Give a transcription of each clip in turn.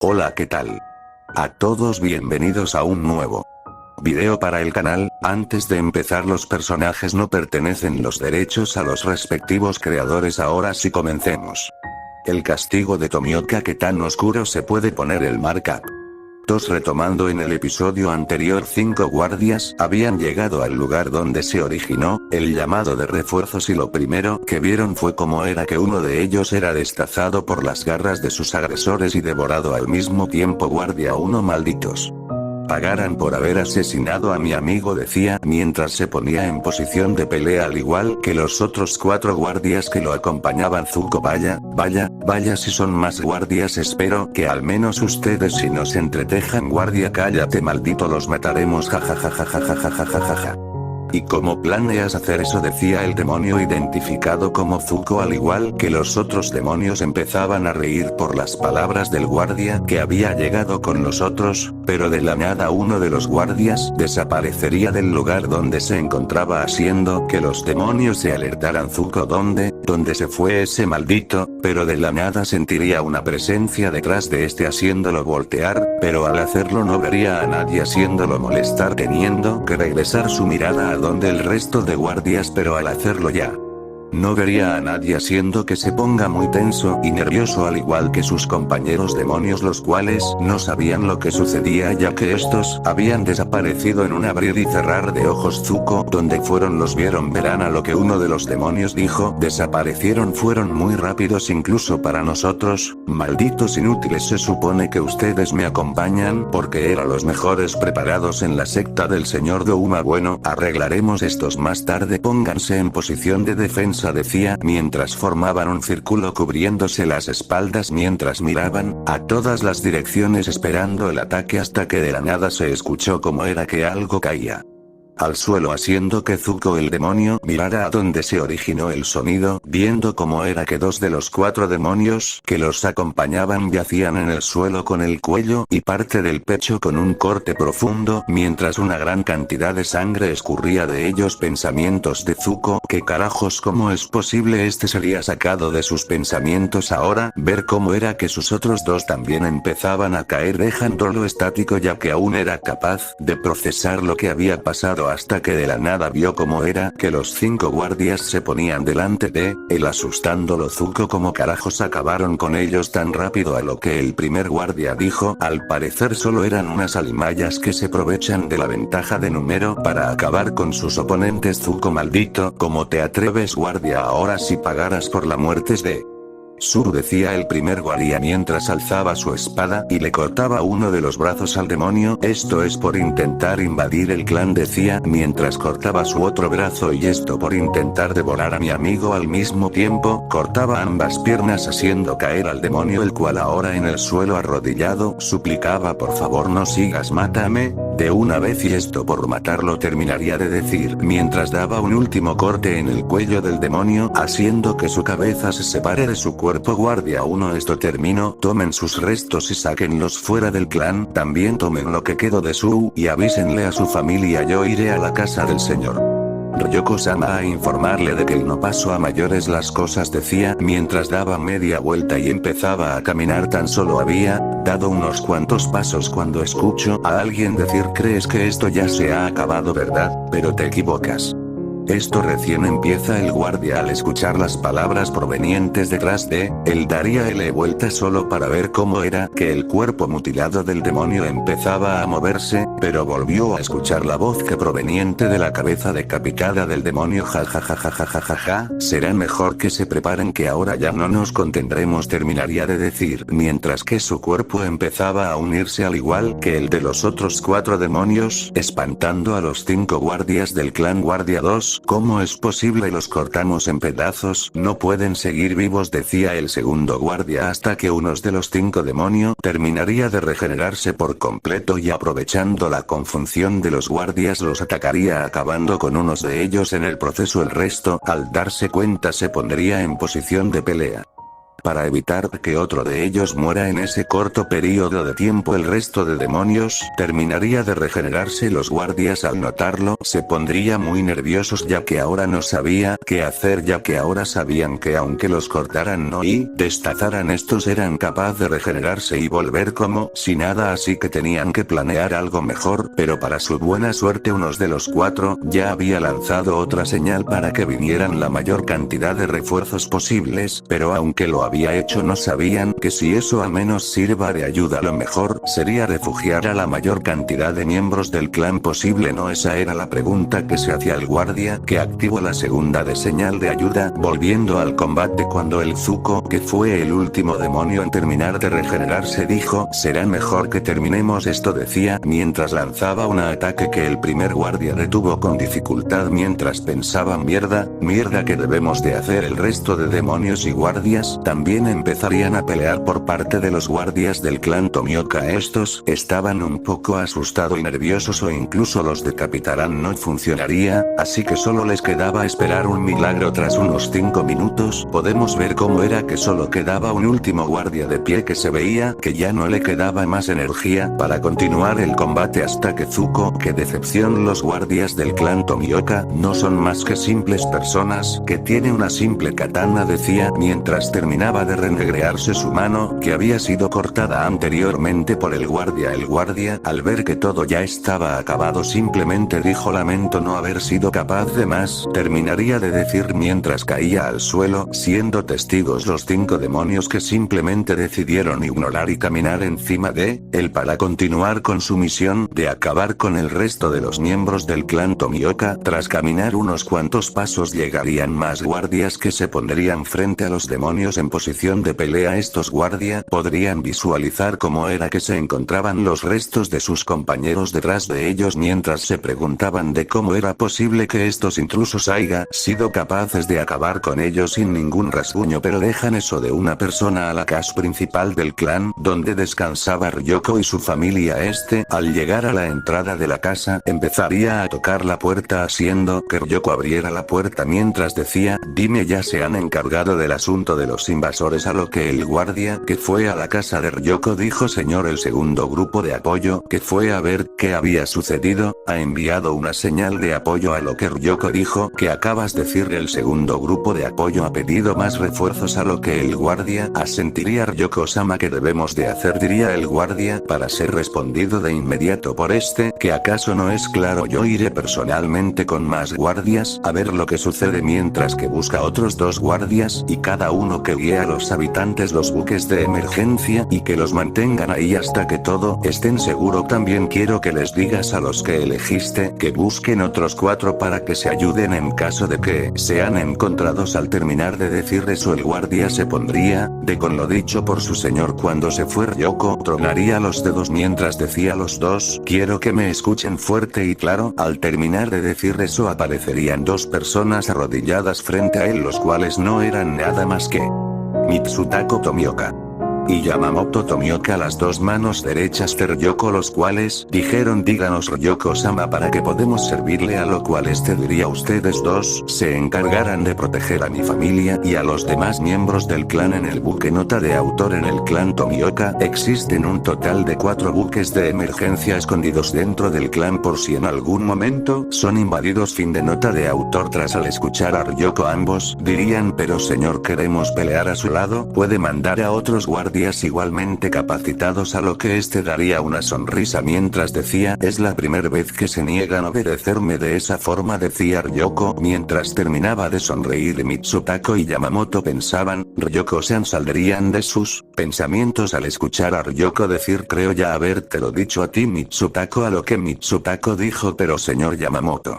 Hola, ¿qué tal? A todos bienvenidos a un nuevo video para el canal. Antes de empezar, los personajes no pertenecen los derechos a los respectivos creadores. Ahora sí, comencemos. El castigo de Tomioka, que tan oscuro se puede poner el markup. Retomando en el episodio anterior, 5 guardias habían llegado al lugar donde se originó el llamado de refuerzos, y lo primero que vieron fue cómo era que uno de ellos era destazado por las garras de sus agresores y devorado al mismo tiempo. Guardia 1, malditos. Pagarán por haber asesinado a mi amigo, decía mientras se ponía en posición de pelea, al igual que los otros 4 guardias que lo acompañaban. Zuko, vaya si son más guardias, espero que al menos ustedes sí nos entretejan. Guardia, cállate, maldito, los mataremos, jajajajajajajajajaja. ¿Y cómo planeas hacer eso?, decía el demonio identificado como Zuko. Al igual que los otros demonios, empezaban a reír por las palabras del guardia que había llegado con los otros, pero de la nada uno de los guardias desaparecería del lugar donde se encontraba, haciendo que los demonios se alertaran. Zuko, ¿dónde se fue ese maldito? Pero de la nada sentiría una presencia detrás de este, haciéndolo voltear, pero al hacerlo no vería a nadie, haciéndolo molestar, teniendo que regresar su mirada a donde el resto de guardias, pero al hacerlo ya no vería a nadie, haciendo que se ponga muy tenso y nervioso, al igual que sus compañeros demonios, los cuales no sabían lo que sucedía, ya que estos habían desaparecido en un abrir y cerrar de ojos. Zuko, ¿dónde fueron? Los vieron, verán, a lo que uno de los demonios dijo. Desaparecieron, fueron muy rápidos incluso para nosotros, malditos inútiles. Se supone que ustedes me acompañan porque eran los mejores preparados en la secta del señor Douma. Bueno, arreglaremos estos más tarde, pónganse en posición de defensa, decía mientras formaban un círculo cubriéndose las espaldas, mientras miraban a todas las direcciones esperando el ataque, hasta que de la nada se escuchó como era que algo caía al suelo, haciendo que Zuko, el demonio, mirara a donde se originó el sonido, viendo cómo era que 2 de los 4 demonios que los acompañaban yacían en el suelo con el cuello y parte del pecho con un corte profundo, mientras una gran cantidad de sangre escurría de ellos. Pensamientos de Zuko, ¿qué carajos? ¿Cómo es posible? Este sería sacado de sus pensamientos ahora, ver cómo era que sus otros 2 también empezaban a caer, dejándolo estático, ya que aún era capaz de procesar lo que había pasado, hasta que de la nada vio cómo era que los 5 guardias se ponían delante de él, asustándolo. Zuko, ¿cómo carajos acabaron con ellos tan rápido? A lo que el primer guardia dijo, al parecer solo eran unas alimayas que se aprovechan de la ventaja de número para acabar con sus oponentes. Zuko, maldito, ¿cómo te atreves, guardia? Ahora sí pagarás por la muerte de Zuru, decía el primer guardia mientras alzaba su espada y le cortaba uno de los brazos al demonio. Esto es por intentar invadir el clan, decía mientras cortaba su otro brazo, y esto por intentar devorar a mi amigo. Al mismo tiempo, cortaba ambas piernas, haciendo caer al demonio, el cual ahora en el suelo arrodillado suplicaba, por favor no sigas, mátame de una vez, y esto por matarlo, terminaría de decir mientras daba un último corte en el cuello del demonio, haciendo que su cabeza se separe de su cuerpo. Guardia 1, esto terminó, tomen sus restos y sáquenlos fuera del clan, también tomen lo que quedó de Su y avísenle a su familia. Yo iré a la casa del señor Ryoko-sama a informarle de que no pasó a mayores las cosas, decía mientras daba media vuelta y empezaba a caminar. Tan solo había dado unos cuantos pasos cuando escucho a alguien decir, ¿crees que esto ya se ha acabado, verdad? Pero te equivocas. Esto recién empieza. El guardia, al escuchar las palabras provenientes detrás de él, daría L vuelta solo para ver cómo era que el cuerpo mutilado del demonio empezaba a moverse, pero volvió a escuchar la voz que proveniente de la cabeza decapitada del demonio. Jajajajajajaja, será mejor que se preparen, que ahora ya no nos contendremos, terminaría de decir mientras que su cuerpo empezaba a unirse al igual que el de los otros 4 demonios, espantando a los 5 guardias del clan. Guardia 2, ¿cómo es posible? Los cortamos en pedazos, no pueden seguir vivos, decía el segundo guardia, hasta que uno de los 5 demonios terminaría de regenerarse por completo y, aprovechando la confusión de los guardias, los atacaría, acabando con unos de ellos en el proceso. El resto, al darse cuenta, se pondría en posición de pelea para evitar que otro de ellos muera en ese corto periodo de tiempo. El resto de demonios terminaría de regenerarse. Los guardias al notarlo se pondrían muy nerviosos, ya que ahora no sabía qué hacer, ya que ahora sabían que aunque los cortaran no y destazaran, estos eran capaces de regenerarse y volver como si nada, así que tenían que planear algo mejor. Pero para su buena suerte uno de los cuatro ya había lanzado otra señal para que vinieran la mayor cantidad de refuerzos posibles, pero aunque lo había hecho no sabían que si eso al menos sirva de ayuda, lo mejor sería refugiar a la mayor cantidad de miembros del clan posible. No, esa era la pregunta que se hacía el guardia, que activó la segunda de señal de ayuda. Volviendo al combate, cuando el Zuko, que fue el último demonio en terminar de regenerarse, dijo: será mejor que terminemos esto, decía mientras lanzaba un ataque que el primer guardia detuvo con dificultad mientras pensaba: mierda, ¿qué debemos de hacer? El resto de demonios y guardias también empezarían a pelear por parte de los guardias del clan Tomioka. Estos estaban un poco asustados y nerviosos, o incluso los decapitarán no funcionaría, así que solo les quedaba esperar un milagro. Tras unos 5 minutos podemos ver cómo era que solo quedaba un último guardia de pie, que se veía que ya no le quedaba más energía para continuar el combate hasta que Zuko, qué decepción, los guardias del clan Tomioka no son más que simples personas que tiene una simple katana, decía mientras terminaba de renegrearse su mano, que había sido cortada anteriormente por el guardia. El guardia, al ver que todo ya estaba acabado, simplemente dijo: lamento no haber sido capaz de más, terminaría de decir mientras caía al suelo, siendo testigos los 5 demonios que simplemente decidieron ignorar y caminar encima de él para continuar con su misión de acabar con el resto de los miembros del clan Tomioka. Tras caminar unos cuantos pasos llegarían más guardias que se pondrían frente a los demonios en posición de pelea. Estos guardias podrían visualizar cómo era que se encontraban los restos de sus compañeros detrás de ellos, mientras se preguntaban de cómo era posible que estos intrusos hayan sido capaces de acabar con ellos sin ningún rasguño. Pero dejan eso de una persona a la casa principal del clan, donde descansaba Ryoko y su familia. Al llegar a la entrada de la casa, empezaría a tocar la puerta haciendo que Ryoko abriera la puerta mientras decía: dime, ya se han encargado del asunto de los invasores. A lo que el guardia que fue a la casa de Ryoko dijo: señor, el segundo grupo de apoyo que fue a ver qué había sucedido ha enviado una señal de apoyo. A lo que Ryoko dijo: ¿qué acabas de decir? El segundo grupo de apoyo ha pedido más refuerzos. A lo que el guardia asentiría: Ryoko-sama, ¿qué debemos de hacer? Diría el guardia para ser respondido de inmediato por ¿que acaso no es claro? Yo iré personalmente con más guardias a ver lo que sucede, mientras que busca otros 2 guardias y cada uno que guíe a los habitantes los buques de emergencia y que los mantengan ahí hasta que todo estén seguro. También quiero que les digas a los que elegiste que busquen otros 4 para que se ayuden en caso de que sean encontrados. Al terminar de decir eso, el guardia se pondría de con lo dicho por su señor. Cuando se fue, Ryoko tronaría los dedos mientras decía: los 2 quiero que me escuchen fuerte y claro. Al terminar de decir eso, aparecerían 2 personas arrodilladas frente a él, los cuales no eran nada más que Mitsutako Tomioka y Yamamoto Tomioka, las 2 manos derechas de Ryoko, los cuales dijeron: díganos Ryoko-sama para que podemos servirle. A lo cual diría: ustedes 2 se encargarán de proteger a mi familia y a los demás miembros del clan en el buque. Nota de autor: en el clan Tomioka existen un total de 4 buques de emergencia escondidos dentro del clan por si en algún momento son invadidos. Fin de nota de autor. Tras al escuchar a Ryoko, ambos dirían: pero señor, queremos pelear a su lado, puede mandar a otros guardias igualmente capacitados. A lo que daría una sonrisa mientras decía: es la primera vez que se niegan a obedecerme de esa forma, decía Ryoko mientras terminaba de sonreír. Mitsutako y Yamamoto pensaban: Ryoko-san saldrían de sus pensamientos al escuchar a Ryoko decir: creo ya habértelo dicho a ti, Mitsutako. A lo que Mitsutako dijo: pero señor Yamamoto.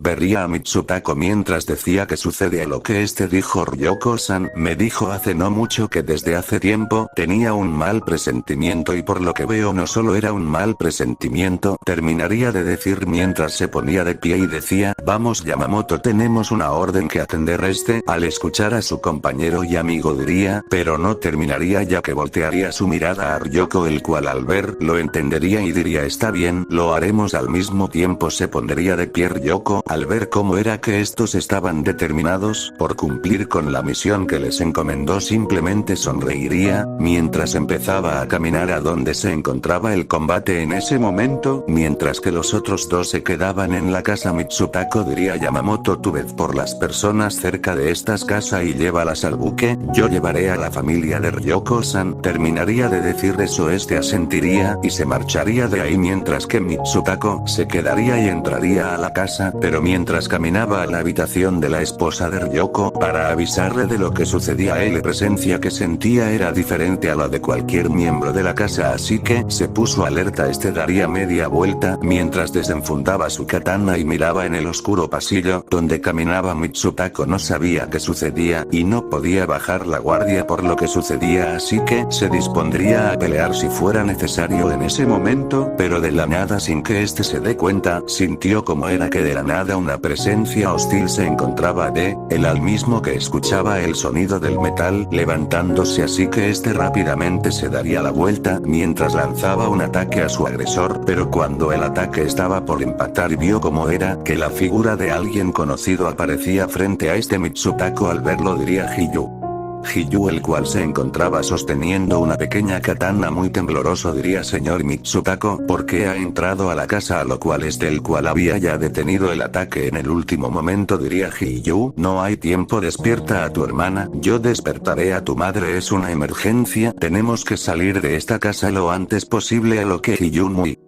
Vería a Mitsutako mientras decía: ¿qué sucede? A lo que dijo: Ryoko-san me dijo hace no mucho que desde hace tiempo tenía un mal presentimiento, y por lo que veo no solo era un mal presentimiento. Terminaría de decir mientras se ponía de pie y decía: vamos Yamamoto, tenemos una orden que atender. Al escuchar a su compañero y amigo diría, pero no terminaría, ya que voltearía su mirada a Ryoko, el cual al ver lo entendería y diría: está bien, lo haremos. Al mismo tiempo se pondría de pie Ryoko Mitsuko, al ver cómo era que estos estaban determinados por cumplir con la misión que les encomendó, simplemente sonreiría, mientras empezaba a caminar a donde se encontraba el combate en ese momento, mientras que los otros dos se quedaban en la casa. Mitsutako diría a Yamamoto: tú ved por las personas cerca de estas casas y llévalas al buque, yo llevaré a la familia de Ryoko-san. Terminaría de decir eso, este asentiría y se marcharía de ahí, mientras que Mitsutako se quedaría y entraría a la casa, pero mientras caminaba a la habitación de la esposa de Ryoko para avisarle de lo que sucedía a él, la presencia que sentía era diferente a la de cualquier miembro de la casa, así que se puso alerta. Este daría media vuelta mientras desenfundaba su katana y miraba en el oscuro pasillo donde caminaba Mitsutako. No sabía qué sucedía y no podía bajar la guardia por lo que sucedía, así que se dispondría a pelear si fuera necesario en ese momento, pero de la nada, sin que este se dé cuenta, sintió como era que de la nada una presencia hostil se encontraba de él, al mismo que escuchaba el sonido del metal levantándose, así que este rápidamente se daría la vuelta mientras lanzaba un ataque a su agresor, pero cuando el ataque estaba por impactar y vio cómo era que la figura de alguien conocido aparecía frente a este Mitsutako, al verlo diría Hiyu, el cual se encontraba sosteniendo una pequeña katana. Muy tembloroso diría: señor Mitsutako, ¿por qué ha entrado a la casa? A lo cual el cual había ya detenido el ataque en el último momento diría Hiyu: no hay tiempo, despierta a tu hermana, yo despertaré a tu madre, es una emergencia, tenemos que salir de esta casa lo antes posible. A lo que Hiyu, muy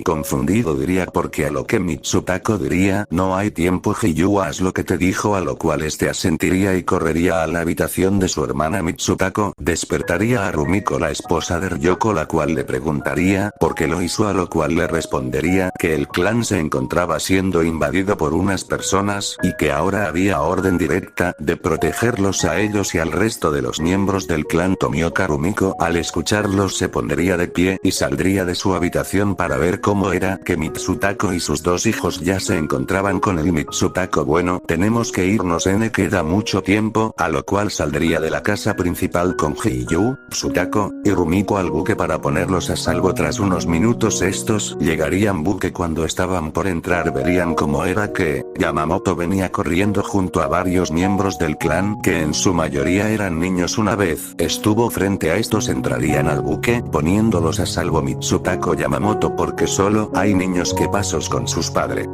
confundido, diría: porque a lo que Mitsutako diría: no hay tiempo Hiyu, haz lo que te dijo. A lo cual este asentiría y correría a la habitación de su hermana. Mitsutako despertaría a Rumiko, la esposa de Ryoko, la cual le preguntaría por qué lo hizo, a lo cual le respondería que el clan se encontraba siendo invadido por unas personas y que ahora había orden directa de protegerlos a ellos y al resto de los miembros del clan Tomioka. Rumiko, al escucharlos, se pondría de pie y saldría de su habitación para ver cómo era que Mitsutako y sus dos hijos ya se encontraban con el Mitsutako. Bueno, tenemos que irnos, queda mucho tiempo, a lo cual saldría de la casa principal con Hiyu, Tsutako y Rumiko al buque para ponerlos a salvo. Tras unos minutos estos llegarían buque. Cuando estaban por entrar verían cómo era que Yamamoto venía corriendo junto a varios miembros del clan, que en su mayoría eran niños. Una vez estuvo frente a estos, entrarían al buque poniéndolos a salvo Mitsutako Yamamoto, porque solo hay niños que pasos con sus padres.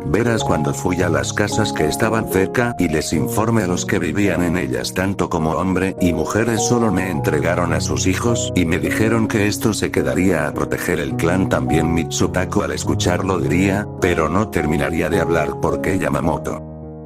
Verás, cuando fui a las casas que estaban cerca y les informé a los que vivían en ellas, tanto como hombre y mujeres, solo me entregaron a sus hijos y me dijeron que esto se quedaría a proteger el clan. También Mitsutako al escucharlo diría, pero no terminaría de hablar porque Yamamoto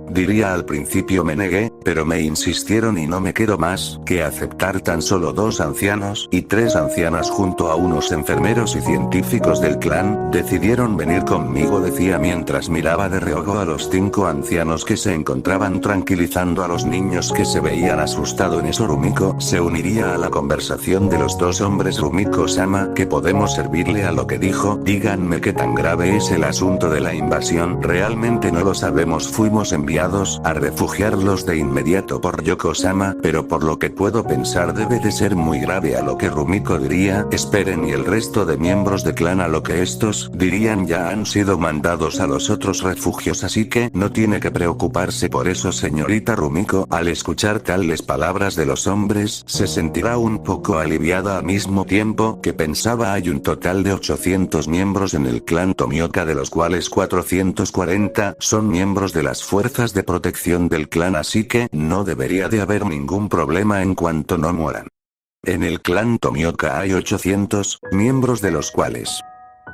diría: al principio me negué, pero me insistieron y no me quedó más que aceptar. Tan solo 2 ancianos y 3 ancianas junto a unos enfermeros y científicos del clan decidieron venir conmigo, decía mientras miraba de reojo a los 5 ancianos que se encontraban tranquilizando a los niños que se veían asustados. En eso Rumiko se uniría a la conversación de los 2 hombres. Rumiko-sama, ¿qué podemos servirle? A lo que dijo: díganme qué tan grave es el asunto de la invasión. Realmente no lo sabemos, fuimos enviados a refugiarlos de inmediato por Yoko-sama, pero por lo que puedo pensar debe de ser muy grave. A lo que Rumiko diría: esperen, y el resto de miembros de clan, a lo que estos dirían: ya han sido mandados a los otros refugios, así que no tiene que preocuparse por eso, señorita Rumiko. Al escuchar tales palabras de los hombres, se sentirá un poco aliviada al mismo tiempo que pensaba: hay un total de 800 miembros en el clan Tomioka, de los cuales 440 son miembros de las fuerzas de protección del clan, así que no debería de haber ningún problema en cuanto no mueran. En el clan Tomioka hay 800 miembros, de los cuales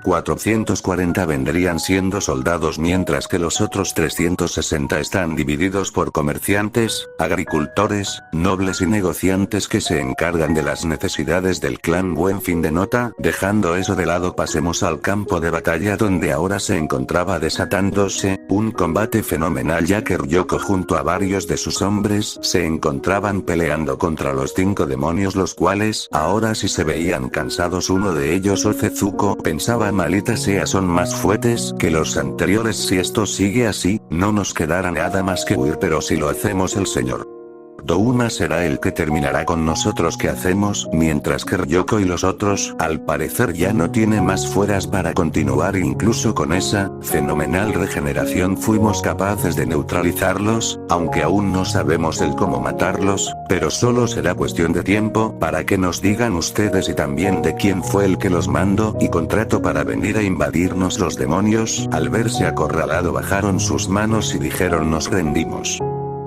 440 vendrían siendo soldados, mientras que los otros 360 están divididos por comerciantes, agricultores, nobles y negociantes que se encargan de las necesidades del clan. Buen fin de nota. Dejando eso de lado, pasemos al campo de batalla, donde ahora se encontraba desatándose un combate fenomenal, ya que Ryoko junto a varios de sus hombres se encontraban peleando contra los 5 demonios, los cuales ahora sí se veían cansados. Uno de ellos, Ocezuko, pensaba: malita sea, son más fuertes que los anteriores. Si esto sigue así, no nos quedará nada más que huir, pero si lo hacemos, el señor Douma será el que terminará con nosotros. ¿Qué hacemos? Mientras que Ryoko y los otros, al parecer ya no tiene más fuerzas para continuar. Incluso con esa fenomenal regeneración fuimos capaces de neutralizarlos, aunque aún no sabemos el cómo matarlos, pero solo será cuestión de tiempo para que nos digan ustedes y también de quién fue el que los mandó y contrató para venir a invadirnos. Los demonios, al verse acorralado, bajaron sus manos y dijeron: nos rendimos.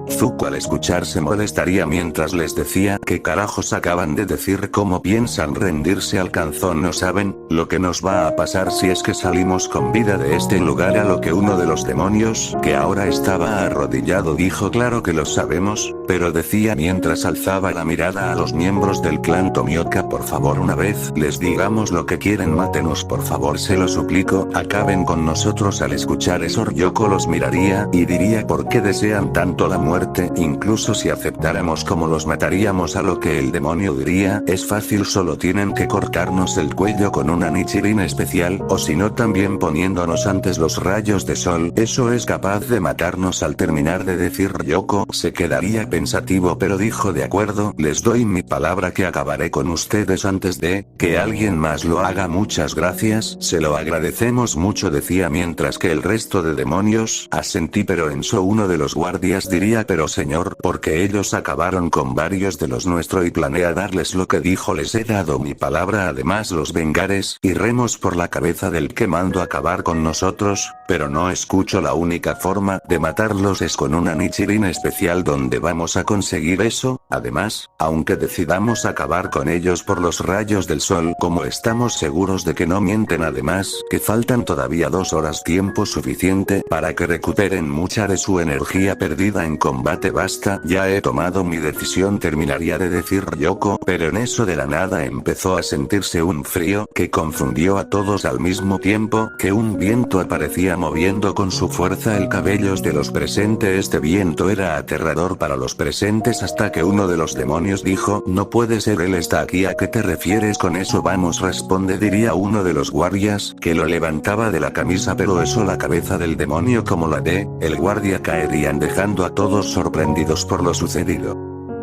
Zuko al escuchar se molestaría mientras les decía: ¿qué carajos acaban de decir? ¿Cómo piensan rendirse? ¿Alcanzó? ¿No saben lo que nos va a pasar si es que salimos con vida de este lugar? A lo que uno de los demonios, que ahora estaba arrodillado, dijo: claro que lo sabemos, pero decía mientras alzaba la mirada a los miembros del clan Tomioka: por favor, una vez les digamos lo que quieren, mátenos por favor, se lo suplico, acaben con nosotros. Al escuchar eso, Ryoko los miraría y diría: ¿por qué desean tanto la muerte? Incluso si aceptáramos, ¿cómo los mataríamos? A lo que el demonio diría: es fácil, solo tienen que cortarnos el cuello con una Nichirin especial, o si no también poniéndonos antes los rayos de sol. Eso es capaz de matarnos. Al terminar de decir Ryoko se quedaría pensativo, pero dijo: de acuerdo, les doy mi palabra que acabaré con ustedes antes de que alguien más lo haga. Muchas gracias, se lo agradecemos mucho, decía mientras que el resto de demonios asentí. Pero en eso uno de los guardias diría: pero señor, porque ellos acabaron con varios de los nuestros y planea darles lo que dijo. Les he dado mi palabra. Además, los Vengares iremos por la cabeza del que mando acabar con nosotros, pero no escucho. La única forma de matarlos es con una Nichirin especial. ¿Dónde vamos a conseguir eso? Además, aunque decidamos acabar con ellos por los rayos del sol, ¿cómo estamos seguros de que no mienten? Además, que faltan todavía 2 horas, tiempo suficiente para que recuperen mucha de su energía perdida en combate. Basta, ya he tomado mi decisión, terminaría de decir Ryoko, pero en eso de la nada empezó a sentirse un frío que confundió a todos al mismo tiempo que un viento aparecía moviendo con su fuerza el cabello de los presentes. Este viento era aterrador para los presentes hasta que uno de los demonios dijo: no puede ser, él está aquí. ¿A qué te refieres con eso? Vamos, responde, diría uno de los guardias que lo levantaba de la camisa. Pero eso, la cabeza del demonio como la de el guardia caerían, dejando a todos sorprendidos por lo sucedido.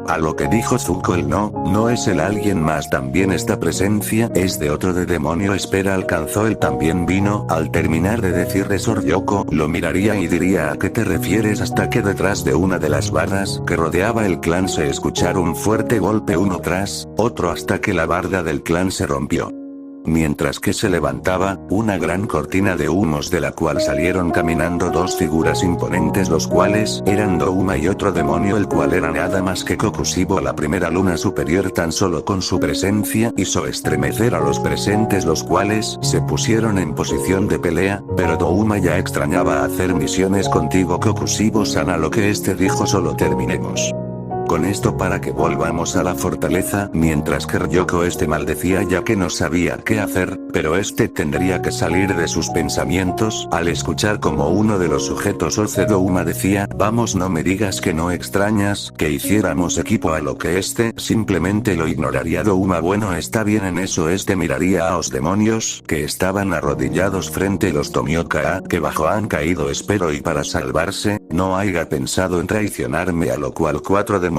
A lo que dijo Zuko: el no es el alguien más, también esta presencia es de otro de demonio. Espera, alcanzó él también vino. Al terminar de decir eso, Ryoko lo miraría y diría: ¿a qué te refieres? Hasta que detrás de una de las barras que rodeaba el clan se escucharon un fuerte golpe uno tras otro hasta que la barda del clan se rompió. Mientras que se levantaba una gran cortina de humos de la cual salieron caminando 2 figuras imponentes, los cuales eran Douma y otro demonio, el cual era nada más que Kokushibo, la primera luna superior. Tan solo con su presencia hizo estremecer a los presentes, los cuales se pusieron en posición de pelea, pero Douma ya extrañaba hacer misiones contigo, Kokushibo-san. A lo que este dijo: solo terminemos con esto para que volvamos a la fortaleza. Mientras que Ryoko maldecía ya que no sabía qué hacer, pero tendría que salir de sus pensamientos al escuchar como uno de los sujetos Douma decía: vamos, no me digas que no extrañas que hiciéramos equipo. A lo que simplemente lo ignoraría. Douma: bueno, está bien. En eso miraría a los demonios que estaban arrodillados frente a los Tomioka que bajo han caído. Espero y para salvarse no haya pensado en traicionarme, a lo cual 4 demonios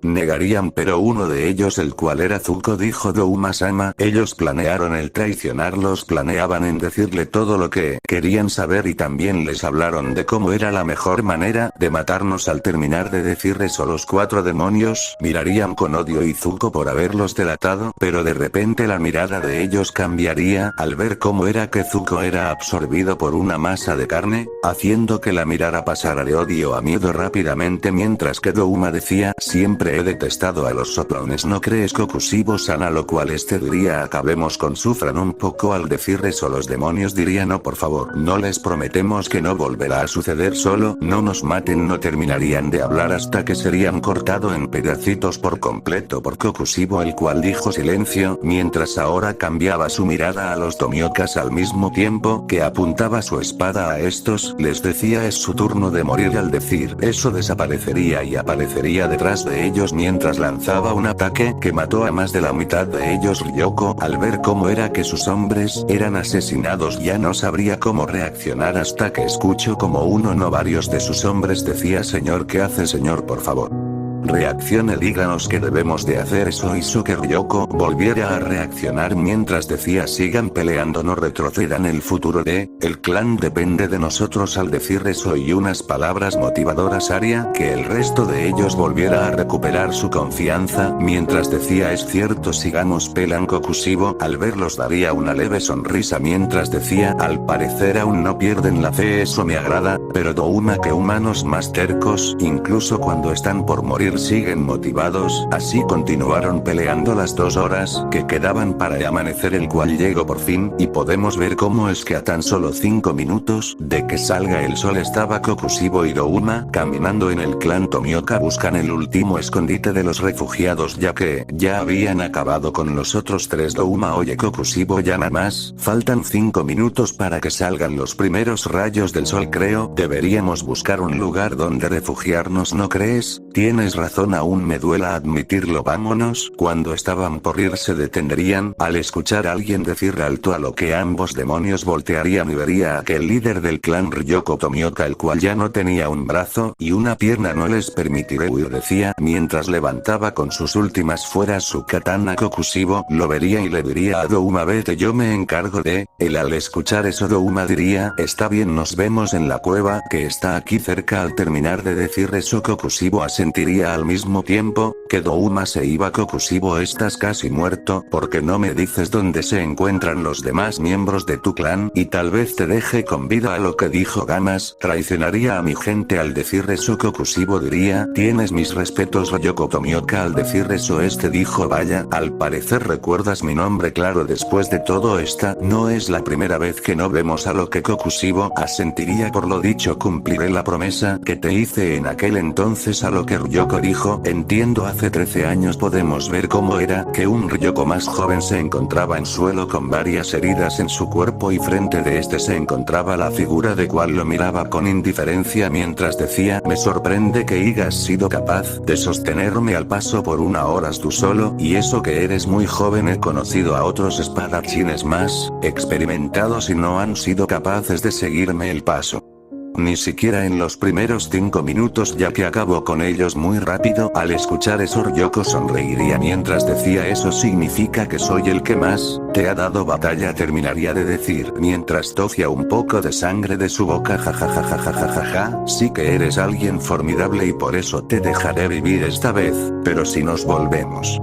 negarían, pero uno de ellos, el cual era Zuko, dijo: Douma-sama, ellos planearon el traicionarlos, planeaban en decirle todo lo que querían saber y también les hablaron de cómo era la mejor manera de matarnos. Al terminar de decir eso, los 4 demonios mirarían con odio y Zuko por haberlos delatado, pero de repente la mirada de ellos cambiaría al ver cómo era que Zuko era absorbido por una masa de carne, haciendo que la mirada pasara de odio a miedo rápidamente. Mientras que Douma decía: siempre he detestado a los soplones, ¿no crees, Kokushibo-san? A lo cual diría: acabemos con. Sufran un poco. Al decir eso, los demonios dirían: no, por favor, no les prometemos que no volverá a suceder, solo no nos maten. No terminarían de hablar hasta que serían cortado en pedacitos por completo por Kokushibo, el cual dijo silencio, mientras ahora cambiaba su mirada a los Tomiokas al mismo tiempo que apuntaba su espada a estos. Les decía: es su turno de morir. Al decir eso, desaparecería y aparecería detrás de ellos mientras lanzaba un ataque que mató a más de la mitad de ellos. Ryoko, al ver cómo era que sus hombres eran asesinados, ya no sabría cómo reaccionar hasta que escuchó como uno, no varios de sus hombres decía: señor, ¿qué hace, señor? Por favor, Reaccione, díganos qué debemos de hacer. Eso hizo que Ryoko volviera a reaccionar mientras decía: sigan peleando, no retrocedan, el futuro de el clan depende de nosotros. Al decir eso y unas palabras motivadoras haría que el resto de ellos volviera a recuperar su confianza, mientras decía: es cierto, sigamos peleando. Kokushibo al verlos daría una leve sonrisa mientras decía: al parecer aún no pierden la fe, eso me agrada, pero Douma, que humanos más tercos, incluso cuando están por morir siguen motivados. Así continuaron peleando las 2 horas que quedaban para amanecer, el cual llegó por fin, y podemos ver cómo es que a tan solo 5 minutos de que salga el sol estaba Kokushibo y Douma caminando en el clan Tomioka. Buscan el último escondite de los refugiados ya que ya habían acabado con los otros 3. Douma: oye Kokushibo, ya nada más, faltan 5 minutos para que salgan los primeros rayos del sol, creo deberíamos buscar un lugar donde refugiarnos, ¿no crees? Tienes razón, aún me duela admitirlo, vámonos. Cuando estaban por ir se detendrían al escuchar a alguien decir alto, a lo que ambos demonios voltearían y vería a aquel líder del clan Ryoko Tomioka, el cual ya no tenía un brazo y una pierna. no les permitiré huir, decía mientras levantaba con sus últimas fuerzas su katana. Kokushibo lo vería y le diría a Douma: vete, yo me encargo de él. Al escuchar eso Douma diría: está bien, nos vemos en la cueva que está aquí cerca. Al terminar de decir eso Kokushibo asentiría al mismo tiempo que Douma se iba. Kokushibo, estás casi muerto, porque no me dices dónde se encuentran los demás miembros de tu clan y tal vez te deje con vida. A lo que dijo Gamas: traicionaría a mi gente. Al decir eso Kokushibo diría: tienes mis respetos, Ryoko Tomioka. Al decir eso dijo: vaya, al parecer recuerdas mi nombre. Claro, después de todo esta no es la primera vez que no vemos. A lo que Kokushibo asentiría: por lo dicho, cumpliré la promesa que te hice en aquel entonces. A lo que Ryoko dijo: entiendo, hace 13 años podemos ver cómo era que un Ryoko más joven se encontraba en suelo con varias heridas en su cuerpo y frente de este se encontraba la figura de cual lo miraba con indiferencia mientras decía: me sorprende que hayas sido capaz de sostenerme al paso por 1 hora tú solo, y eso que eres muy joven. He conocido a otros espadachines más experimentados y no han sido capaces de seguirme el paso. Ni siquiera en los primeros 5 minutos, ya que acabó con ellos muy rápido. Al escuchar eso Ryoko sonreiría mientras decía: eso significa que soy el que más te ha dado batalla, terminaría de decir mientras tocía un poco de sangre de su boca. Jajajajajajaja, sí que eres alguien formidable y por eso te dejaré vivir esta vez, pero si nos volvemos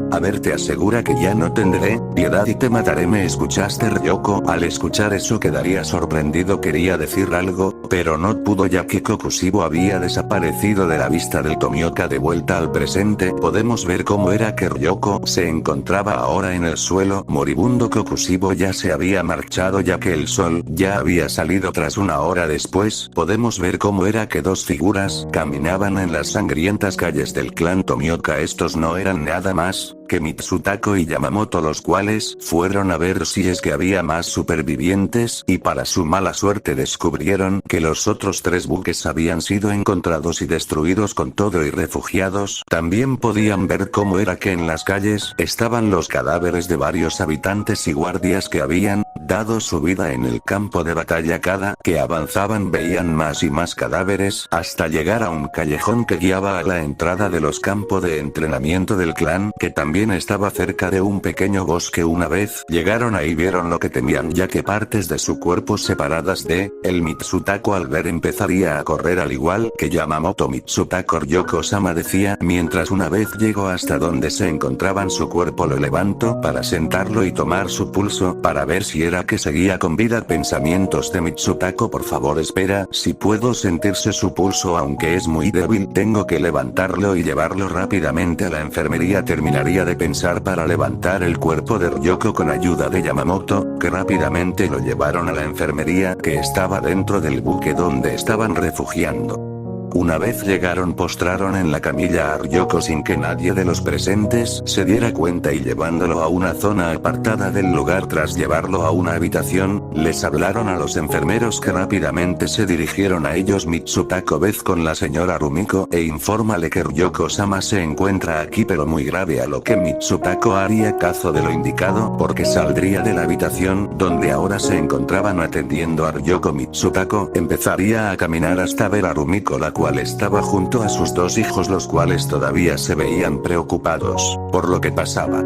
a ver, te asegura que ya no tendré piedad y te mataré. ¿Me escuchaste, Ryoko? Al escuchar eso quedaría sorprendido, quería decir algo, pero no pudo ya que Kokushibo había desaparecido de la vista del Tomioka. De vuelta al presente podemos ver cómo era que Ryoko se encontraba ahora en el suelo moribundo. Kokushibo ya se había marchado ya que el sol ya había salido. Tras 1 hora después podemos ver cómo era que 2 figuras caminaban en las sangrientas calles del clan Tomioka. Estos no eran nada más que Mitsutako y Yamamoto, los cuales fueron a ver si es que había más supervivientes y para su mala suerte descubrieron que los otros 3 buques habían sido encontrados y destruidos con todo y refugiados. También podían ver cómo era que en las calles estaban los cadáveres de varios habitantes y guardias que habían dado su vida en el campo de batalla. Cada que avanzaban veían más y más cadáveres hasta llegar a un callejón que guiaba a la entrada de los campos de entrenamiento del clan, que también estaba cerca de un pequeño bosque. Una vez llegaron ahí vieron lo que temían, ya que partes de su cuerpo separadas de el Mitsutako al ver empezaría a correr al igual que Yamamoto. Mitsutako, Ryoko-sama decía mientras una vez llegó hasta donde se encontraban su cuerpo, lo levantó para sentarlo y tomar su pulso para ver si era que seguía con vida. Pensamientos de Mitsutako: por favor espera, si puedo sentirse su pulso aunque es muy débil, tengo que levantarlo y llevarlo rápidamente a la enfermería. Terminaría de pensar para levantar el cuerpo de Ryoko con ayuda de Yamamoto, que rápidamente lo llevaron a la enfermería que estaba dentro del buque donde estaban refugiando. Una vez llegaron postraron en la camilla a Ryoko sin que nadie de los presentes se diera cuenta y llevándolo a una zona apartada del lugar. Tras llevarlo a una habitación, les hablaron a los enfermeros que rápidamente se dirigieron a ellos. Mitsutako vez con la señora Rumiko e infórmale que Ryoko-sama se encuentra aquí pero muy grave, a lo que Mitsutako haría caso de lo indicado porque saldría de la habitación donde ahora se encontraban atendiendo a Ryoko. Mitsutako empezaría a caminar hasta ver a Rumiko, la cual cual estaba junto a sus dos hijos, los cuales todavía se veían preocupados por lo que pasaba.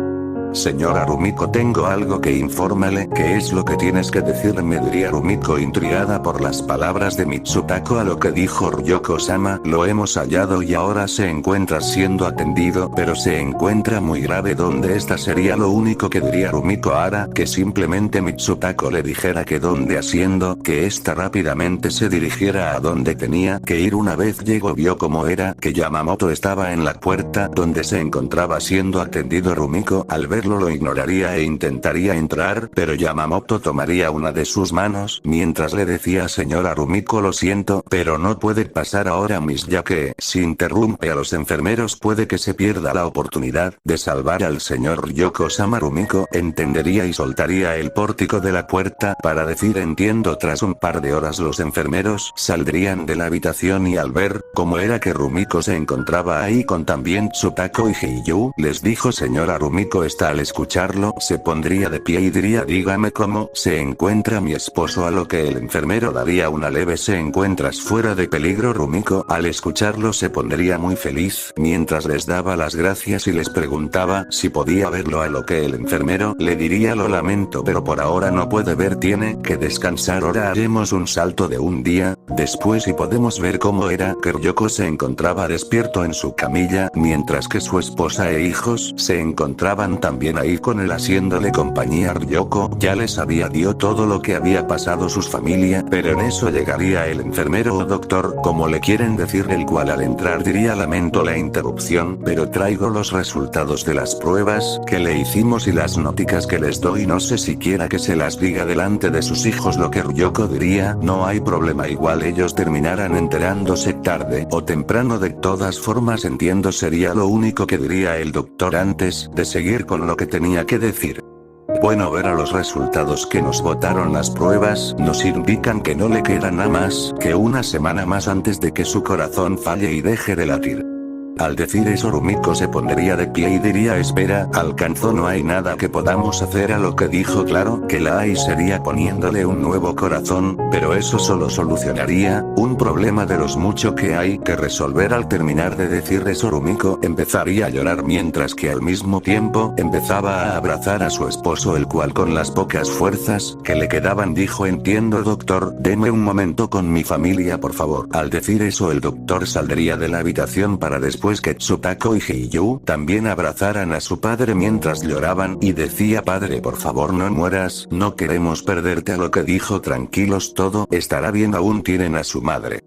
Señora Rumiko, tengo algo que informarle. ¿Qué es lo que tienes que decirme?, diría Rumiko intrigada por las palabras de Mitsutako, a lo que dijo Ryoko-sama. Lo hemos hallado y ahora se encuentra siendo atendido, pero se encuentra muy grave. ¿Dónde está? Sería lo único que diría Rumiko. Hará que simplemente Mitsutako le dijera que dónde, haciendo que ésta rápidamente se dirigiera a donde tenía que ir. Una vez llegó, vio cómo era que Yamamoto estaba en la puerta donde se encontraba siendo atendido. Rumiko al ver lo ignoraría e intentaría entrar, pero Yamamoto tomaría una de sus manos mientras le decía: señora Rumiko, lo siento, pero no puede pasar ahora mismo, ya que si interrumpe a los enfermeros puede que se pierda la oportunidad de salvar al señor Ryoko-sama. Rumiko entendería y soltaría el pórtico de la puerta para decir: entiendo. Tras un par de horas los enfermeros saldrían de la habitación y al ver cómo era que Rumiko se encontraba ahí con también Tsutako y Heiyu, les dijo: señora Rumiko está. Al escucharlo se pondría de pie y diría: dígame cómo se encuentra mi esposo, a lo que el enfermero daría una leve: se encuentras fuera de peligro. Rumiko al escucharlo se pondría muy feliz mientras les daba las gracias y les preguntaba si podía verlo, a lo que el enfermero le diría: lo lamento, pero por ahora no puede ver, tiene que descansar. Ahora haremos un salto de un día después y podemos ver cómo era que Ryoko se encontraba despierto en su camilla, mientras que su esposa e hijos se encontraban también ahí con él haciéndole compañía. Ryoko ya les había dio todo lo que había pasado sus familia, pero en eso llegaría el enfermero o doctor, como le quieren decir, el cual al entrar diría: lamento la interrupción, pero traigo los resultados de las pruebas que le hicimos y las noticas que les doy. No sé siquiera que se las diga delante de sus hijos, lo que Ryoko diría: no hay problema, igual ellos terminarán enterándose tarde o temprano. De todas formas entiendo, sería lo único que diría el doctor antes de seguir con lo que tenía que decir. Bueno, ver a los resultados que nos botaron las pruebas nos indican que no le queda nada más que una semana más antes de que su corazón falle y deje de latir. Al decir eso Rumiko se pondría de pie y diría: espera, alcanzó, no hay nada que podamos hacer, a lo que dijo: claro que la hay, sería poniéndole un nuevo corazón, pero eso solo solucionaría un problema de los muchos que hay que resolver. Al terminar de decir eso Rumiko empezaría a llorar mientras que al mismo tiempo empezaba a abrazar a su esposo, el cual con las pocas fuerzas que le quedaban dijo: entiendo doctor, deme un momento con mi familia por favor. Al decir eso el doctor saldría de la habitación para después que Tsutako y Heiyu también abrazaran a su padre mientras lloraban y decía: padre, por favor no mueras, no queremos perderte, a lo que dijo: tranquilos, todo estará bien, aún tienen a su madre.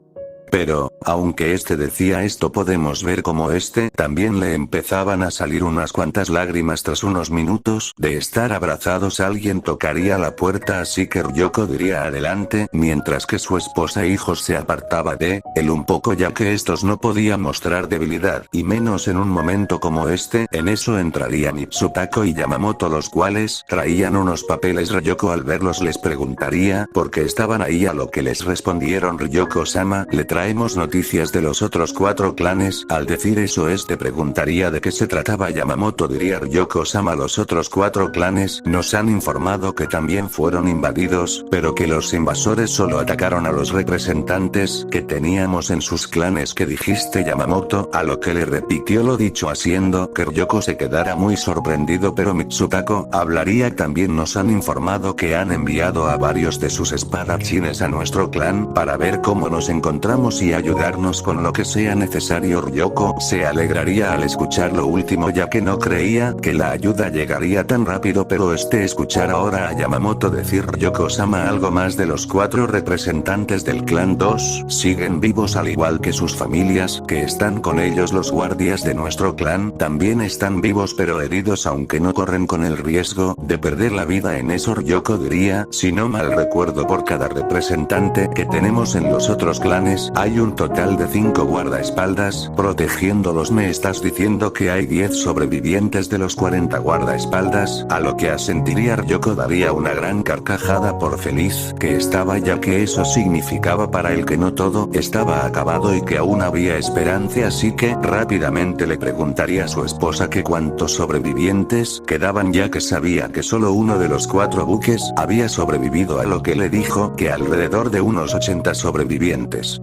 Pero, aunque este decía esto, podemos ver como también le empezaban a salir unas cuantas lágrimas. Tras unos minutos de estar abrazados alguien tocaría la puerta, así que Ryoko diría: adelante, mientras que su esposa e hijos se apartaba de él un poco, ya que estos no podían mostrar debilidad, y menos en un momento como este. En eso entrarían Mitsutako y Yamamoto, los cuales traían unos papeles. Ryoko al verlos les preguntaría por qué estaban ahí, a lo que les respondieron: Ryoko-sama, le traemos noticias de los otros 4 clanes. Al decir eso preguntaría de qué se trataba. Yamamoto diría: Ryoko-sama, los otros 4 clanes nos han informado que también fueron invadidos, pero que los invasores solo atacaron a los representantes que teníamos en sus clanes. ¿Qué dijiste, Yamamoto? A lo que le repitió lo dicho, haciendo que Ryoko se quedara muy sorprendido, pero Mitsutako hablaría: también nos han informado que han enviado a varios de sus espadachines a nuestro clan para ver cómo nos encontramos y ayudarnos con lo que sea necesario. Ryoko se alegraría al escuchar lo último, ya que no creía que la ayuda llegaría tan rápido, pero escuchar ahora a Yamamoto decir: Ryoko-sama, algo más de los 4 representantes del clan 2 siguen vivos al igual que sus familias que están con ellos. Los guardias de nuestro clan también están vivos pero heridos, aunque no corren con el riesgo de perder la vida. En eso Ryoko diría: si no mal recuerdo, por cada representante que tenemos en los otros clanes hay un total de 5 guardaespaldas protegiéndolos. ¿Me estás diciendo que hay 10 sobrevivientes de los 40 guardaespaldas? A lo que asentiría Ryoko daría una gran carcajada por feliz que estaba, ya que eso significaba para él que no todo estaba acabado y que aún había esperanza. Así que rápidamente le preguntaría a su esposa que cuántos sobrevivientes quedaban, ya que sabía que solo uno de los 4 buques había sobrevivido, a lo que le dijo que alrededor de unos 80 sobrevivientes.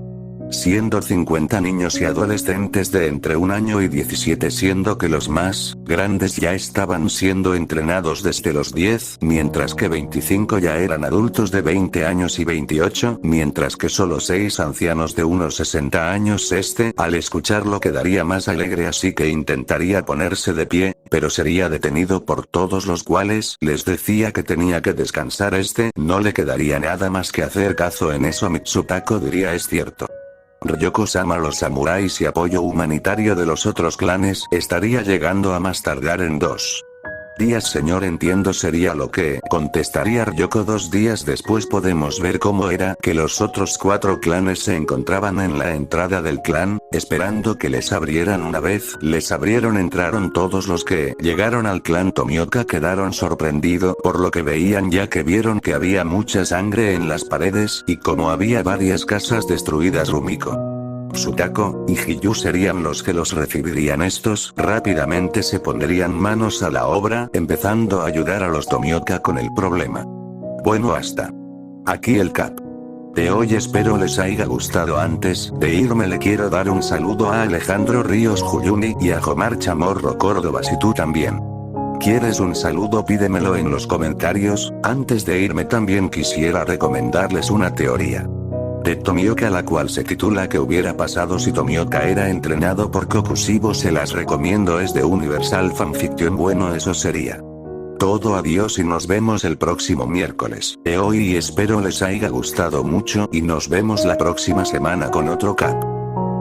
siendo 50 niños y adolescentes de entre 1 año y 17, siendo que los más grandes ya estaban siendo entrenados desde los 10, mientras que 25 ya eran adultos de 20 años y 28, mientras que solo 6 ancianos de unos 60 años. Al escucharlo quedaría más alegre, así que intentaría ponerse de pie, pero sería detenido por todos, los cuales les decía que tenía que descansar. No le quedaría nada más que hacer caso. En eso Mitsutako diría: es cierto. Ryoko-sama, los samuráis y apoyo humanitario de los otros clanes estaría llegando a más tardar en 2 días, señor. Entiendo, sería lo que contestaría Ryoko. 2 días después podemos ver cómo era que los otros 4 clanes se encontraban en la entrada del clan, esperando que les abrieran. Una vez les abrieron, entraron todos los que llegaron al clan Tomioka. Quedaron sorprendidos por lo que veían, ya que vieron que había mucha sangre en las paredes, y como había varias casas destruidas, Rumiko, Tsutako y Hiyu serían los que los recibirían. Estos rápidamente se pondrían manos a la obra, empezando a ayudar a los Tomioka con el problema. Bueno, hasta aquí el cap de hoy, espero les haya gustado. Antes de irme le quiero dar un saludo a Alejandro Ríos Juyuni y a Jomar Chamorro Córdoba. Si tú también quieres un saludo, pídemelo en los comentarios. Antes de irme también quisiera recomendarles una teoría de Tomioka, la cual se titula ¿Qué hubiera pasado si Tomioka era entrenado por Kokushibo? Se las recomiendo, es de Universal Fanfiction. Bueno, eso sería todo. Adiós y nos vemos el próximo miércoles de hoy, y espero les haya gustado mucho, y nos vemos la próxima semana con otro cap.